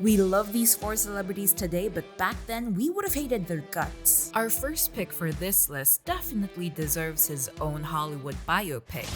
We love these 4 celebrities today, but back then we would have hated their guts. Our first pick for this list definitely deserves his own Hollywood biopic.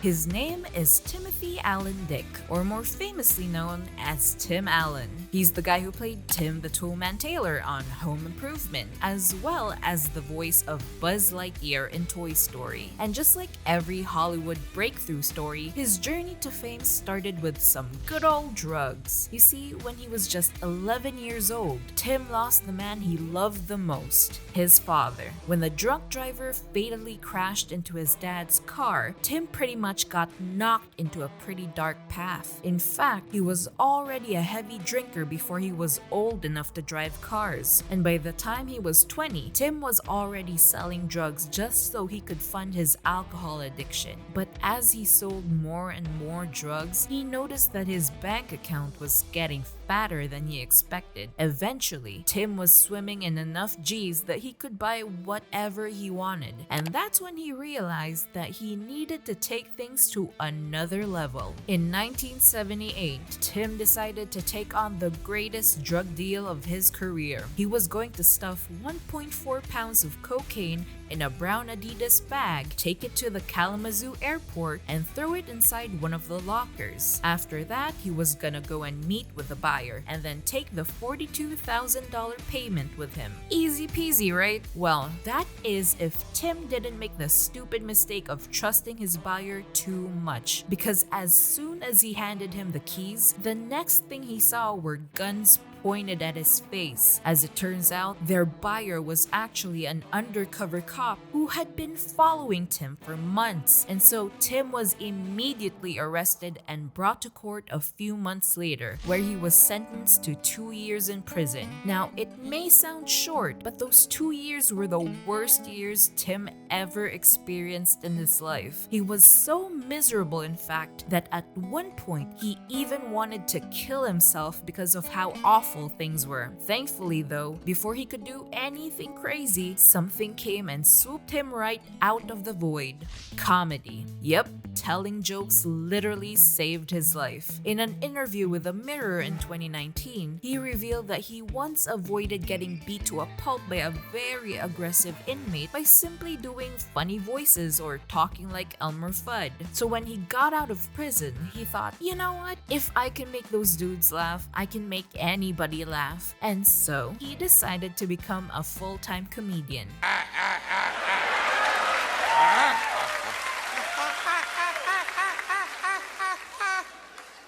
His name is Timothy Allen Dick, or more famously known as Tim Allen. He's the guy who played Tim the Toolman Taylor on Home Improvement, as well as the voice of Buzz Lightyear in Toy Story. And just like every Hollywood breakthrough story, his journey to fame started with some good old drugs. You see, when he was just 11 years old, Tim lost the man he loved the most, his father. When the drunk driver fatally crashed into his dad's car, Tim pretty much got knocked into a pretty dark path. In fact, he was already a heavy drinker before he was old enough to drive cars. And by the time he was 20, Tim was already selling drugs just so he could fund his alcohol addiction. But as he sold more and more drugs, he noticed that his bank account was getting fatter than he expected. Eventually, Tim was swimming in enough G's that he could buy whatever he wanted. And that's when he realized that he needed to take things to another level. In 1978, Tim decided to take on the greatest drug deal of his career. He was going to stuff 1.4 pounds of cocaine in a brown Adidas bag, take it to the Kalamazoo airport, and throw it inside one of the lockers. After that, he was gonna go and meet with the buyer, and then take the $42,000 payment with him. Easy peasy, right? Well, that is if Tim didn't make the stupid mistake of trusting his buyer too much. Because as soon as he handed him the keys, the next thing he saw were guns pointed at his face. As it turns out, their buyer was actually an undercover cop who had been following Tim for months. And so Tim was immediately arrested and brought to court a few months later, where he was sentenced to 2 years in prison. Now, it may sound short, but those 2 years were the worst years Tim ever experienced in his life. He was so miserable, in fact, that at one point he even wanted to kill himself because of how awful things were. Thankfully though, before he could do anything crazy, something came and swooped him right out of the void. Comedy. Yep, telling jokes literally saved his life. In an interview with The Mirror in 2019, he revealed that he once avoided getting beat to a pulp by a very aggressive inmate by simply doing funny voices or talking like Elmer Fudd. So when he got out of prison, he thought, you know what? If I can make those dudes laugh, I can make anybody laugh. And so he decided to become a full-time comedian.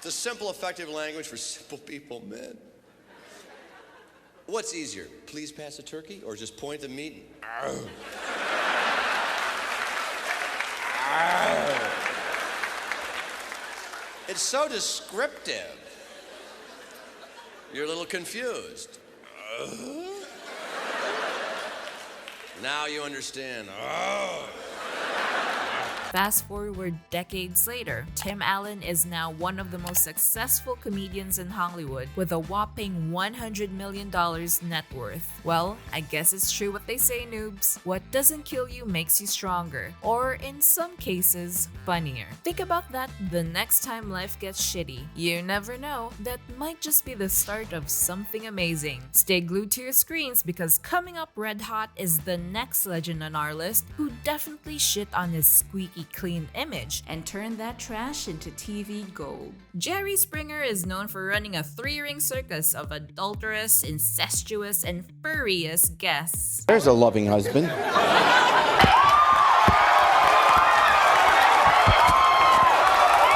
The simple, effective language for simple people, man. What's easier, please pass a turkey or just point the meat? It's so descriptive. You're a little confused. Now you understand. Fast forward decades later, Tim Allen is now one of the most successful comedians in Hollywood with a whopping $100 million net worth. Well, I guess it's true what they say, noobs. What doesn't kill you makes you stronger, or in some cases, funnier. Think about that the next time life gets shitty. You never know, that might just be the start of something amazing. Stay glued to your screens because coming up red hot is the next legend on our list who definitely shit on his squeaky clean image and turned that trash into TV gold. Jerry Springer is known for running a 3-ring circus of adulterous, incestuous, and furious guests. There's a loving husband.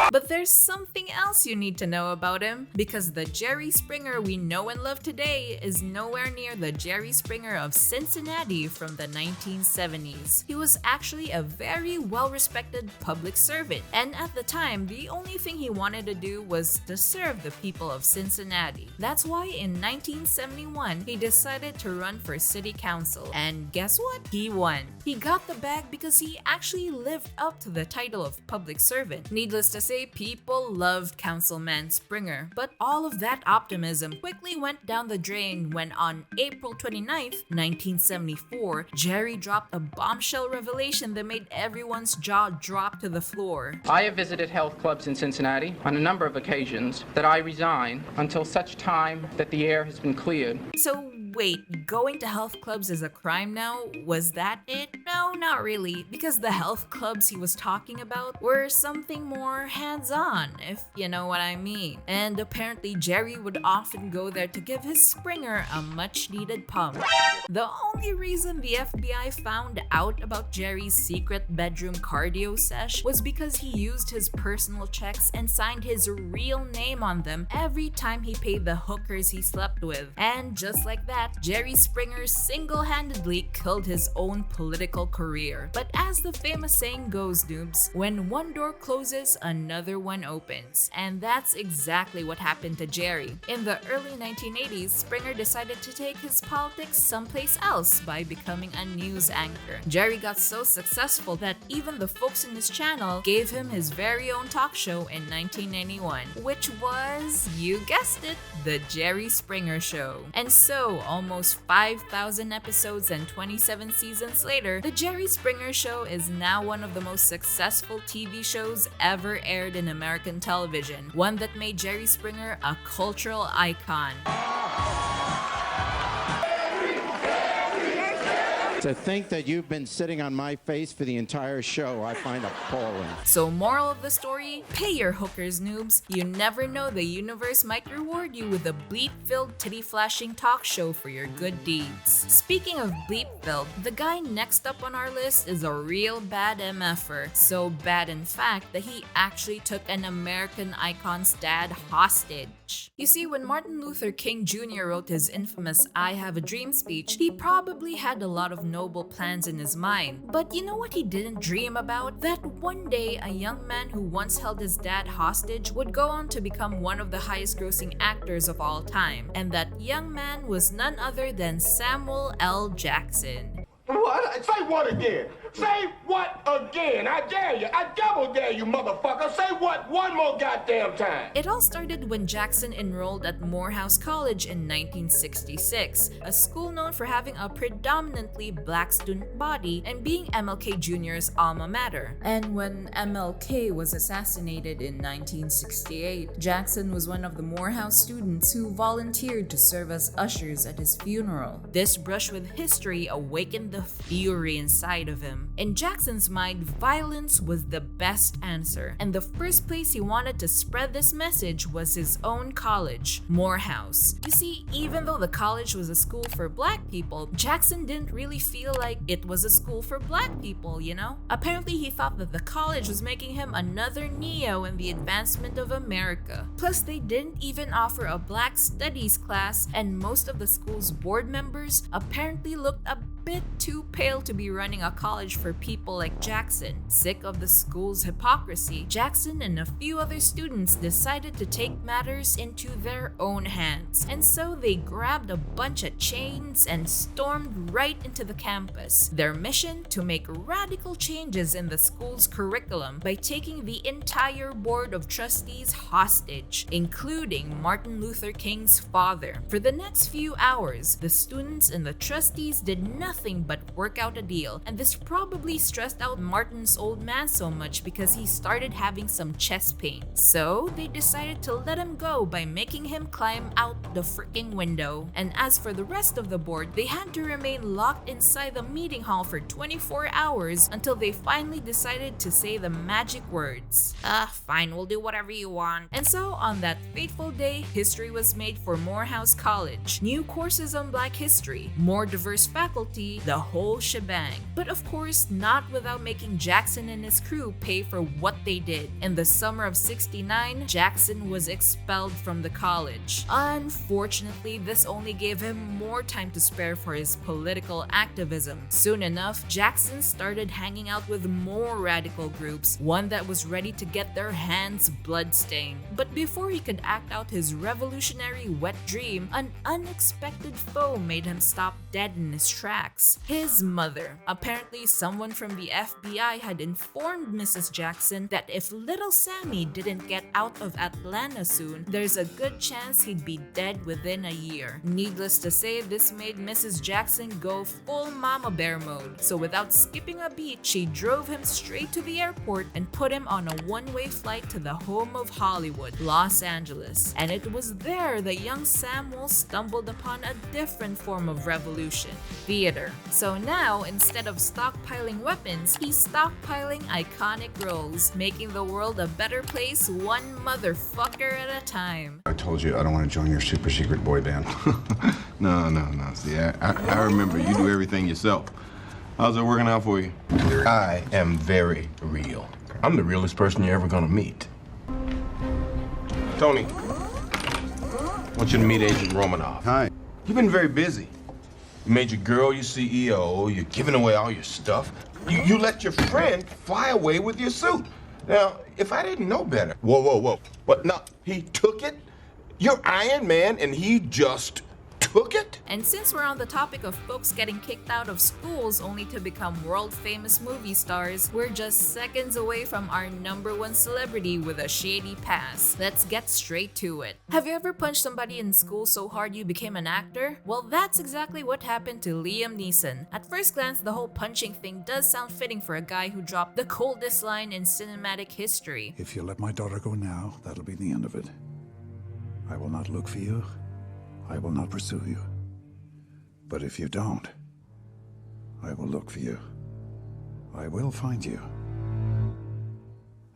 But there's something else you need to know about him, because the Jerry Springer we know and love today is nowhere near the Jerry Springer of Cincinnati from the 1970s. He was actually a very well-respected public servant, and at the time, the only thing he wanted to do was to serve the people of Cincinnati. That's why in 1971, he decided to run for city council, and guess what? He won. He got the bag because he actually lived up to the title of public servant. Needless to say, people loved Councilman Springer, but all of that optimism quickly went down the drain when on April 29th, 1974, Jerry dropped a bombshell revelation that made everyone's jaw drop to the floor. I have visited health clubs in Cincinnati on a number of occasions that I resign until such time that the air has been cleared. So wait, going to health clubs is a crime now? Was that it? No, not really, because the health clubs he was talking about were something more hands-on, if you know what I mean. And apparently Jerry would often go there to give his Springer a much-needed pump. The only reason the FBI found out about Jerry's secret bedroom cardio sesh was because he used his personal checks and signed his real name on them every time he paid the hookers he slept with. And just like that, Jerry Springer single-handedly killed his own political career. But as the famous saying goes, noobs, when one door closes, another one opens. And that's exactly what happened to Jerry. In the early 1980s, Springer decided to take his politics someplace else by becoming a news anchor. Jerry got so successful that even the folks in his channel gave him his very own talk show in 1991, which was, you guessed it, The Jerry Springer Show. And so, almost 5,000 episodes and 27 seasons later, The Jerry Springer Show is now one of the most successful TV shows ever aired in American television, one that made Jerry Springer a cultural icon. To think that you've been sitting on my face for the entire show, I find appalling. So moral of the story, pay your hookers, noobs. You never know, the universe might reward you with a bleep-filled titty-flashing talk show for your good deeds. Speaking of bleep-filled, the guy next up on our list is a real bad MFer. So bad in fact that he actually took an American icon's dad hostage. You see, when Martin Luther King Jr. wrote his infamous I Have a Dream speech, he probably had a lot of noble plans in his mind. But you know what he didn't dream about? That one day a young man who once held his dad hostage would go on to become one of the highest grossing actors of all time. And that young man was none other than Samuel L. Jackson. What? Say what again? Say what again? I dare you. I double dare you, motherfucker. Say what one more goddamn time. It all started when Jackson enrolled at Morehouse College in 1966, a school known for having a predominantly black student body and being MLK Jr.'s alma mater. And when MLK was assassinated in 1968, Jackson was one of the Morehouse students who volunteered to serve as ushers at his funeral. This brush with history awakened the fury inside of him. In Jackson's mind, violence was the best answer, and the first place he wanted to spread this message was his own college, Morehouse. You see, even though the college was a school for black people, Jackson didn't really feel like it was a school for black people, you know? Apparently, he thought that the college was making him another Neo in the advancement of America. Plus, they didn't even offer a black studies class, and most of the school's board members apparently looked a bit too pale to be running a college for people like Jackson. Sick of the school's hypocrisy, Jackson and a few other students decided to take matters into their own hands. And so they grabbed a bunch of chains and stormed right into the campus. Their mission? To make radical changes in the school's curriculum by taking the entire board of trustees hostage, including Martin Luther King's father. For the next few hours, the students and the trustees did nothing but work out a deal, and this probably stressed out Martin's old man so much because he started having some chest pain. So they decided to let him go by making him climb out the freaking window. And as for the rest of the board, they had to remain locked inside the meeting hall for 24 hours until they finally decided to say the magic words. Fine, we'll do whatever you want. And so on that fateful day, history was made for Morehouse College. New courses on Black history, more diverse faculty, the whole shebang. But of course, not without making Jackson and his crew pay for what they did. In the summer of '69, Jackson was expelled from the college. Unfortunately, this only gave him more time to spare for his political activism. Soon enough, Jackson started hanging out with more radical groups, one that was ready to get their hands bloodstained. But before he could act out his revolutionary wet dream, an unexpected foe made him stop dead in his tracks. Max, his mother. Apparently, someone from the FBI had informed Mrs. Jackson that if little Sammy didn't get out of Atlanta soon, there's a good chance he'd be dead within a year. Needless to say, this made Mrs. Jackson go full mama bear mode. So without skipping a beat, she drove him straight to the airport and put him on a one-way flight to the home of Hollywood, Los Angeles. And it was there that young Samuel stumbled upon a different form of revolution: theater. So now, instead of stockpiling weapons, he's stockpiling iconic roles, making the world a better place one motherfucker at a time. I told you I don't want to join your super secret boy band. No. See, I remember you do everything yourself. How's it working out for you? I am very real. I'm the realest person you're ever gonna meet. Tony, I want you to meet Agent Romanov. Hi. You've been very busy. You made your girl your CEO, you're giving away all your stuff. You let your friend fly away with your suit. Now, if I didn't know better. Whoa. What, no, he took it? You're Iron Man and he just took it? And since we're on the topic of folks getting kicked out of schools only to become world-famous movie stars, we're just seconds away from our #1 celebrity with a shady past. Let's get straight to it. Have you ever punched somebody in school so hard you became an actor? Well, that's exactly what happened to Liam Neeson. At first glance, the whole punching thing does sound fitting for a guy who dropped the coldest line in cinematic history. If you let my daughter go now, that'll be the end of it. I will not look for you. I will not pursue you. But if you don't, I will look for you. I will find you.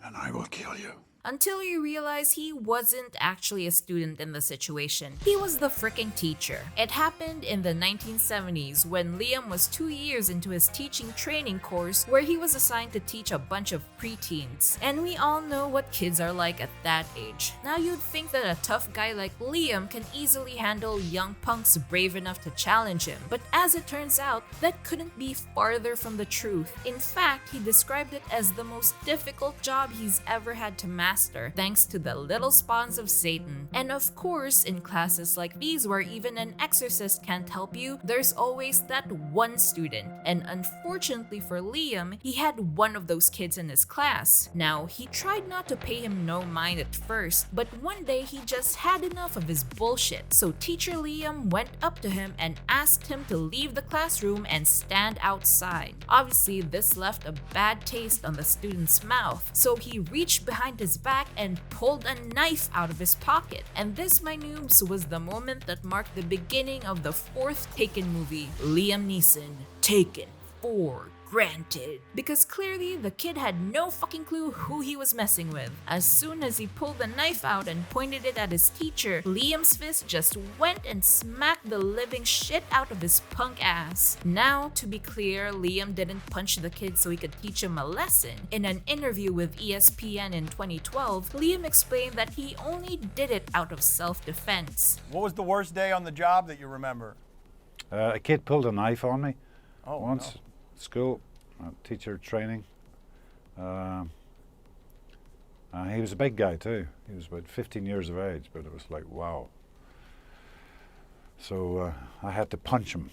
And I will kill you. Until you realize he wasn't actually a student in the situation. He was the freaking teacher. It happened in the 1970s when Liam was 2 years into his teaching training course where he was assigned to teach a bunch of preteens. And we all know what kids are like at that age. Now you'd think that a tough guy like Liam can easily handle young punks brave enough to challenge him. But as it turns out, that couldn't be farther from the truth. In fact, he described it as the most difficult job he's ever had to master, thanks to the little spawns of Satan. And of course, in classes like these where even an exorcist can't help you, there's always that one student. And unfortunately for Liam, he had one of those kids in his class. Now, he tried not to pay him no mind at first, but one day he just had enough of his bullshit. So teacher Liam went up to him and asked him to leave the classroom and stand outside. Obviously, this left a bad taste on the student's mouth, so he reached behind his back and pulled a knife out of his pocket. And this, my noobs, was the moment that marked the beginning of the fourth Taken movie, Liam Neeson, Taken for granted. Because clearly the kid had no fucking clue who he was messing with. As soon as he pulled the knife out and pointed it at his teacher, Liam's fist just went and smacked the living shit out of his punk ass. Now, to be clear, Liam didn't punch the kid so he could teach him a lesson. In an interview with ESPN in 2012, Liam explained that he only did it out of self-defense. What was the worst day on the job that you remember? A kid pulled a knife on me once. No. School, teacher training. He was a big guy too. He was about 15 years of age, but it was like, wow. So I had to punch him,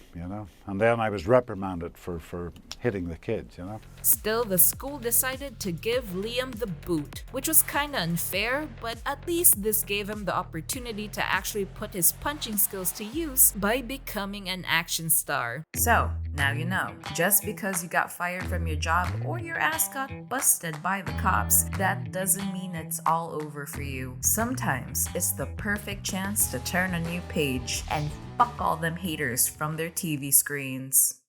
and then I was reprimanded for hitting the kids, Still, the school decided to give Liam the boot, which was kinda unfair, but at least this gave him the opportunity to actually put his punching skills to use by becoming an action star. So, now you know. Just because you got fired from your job or your ass got busted by the cops, that doesn't mean it's all over for you. Sometimes it's the perfect chance to turn a new page and fuck all them haters from their TV screens.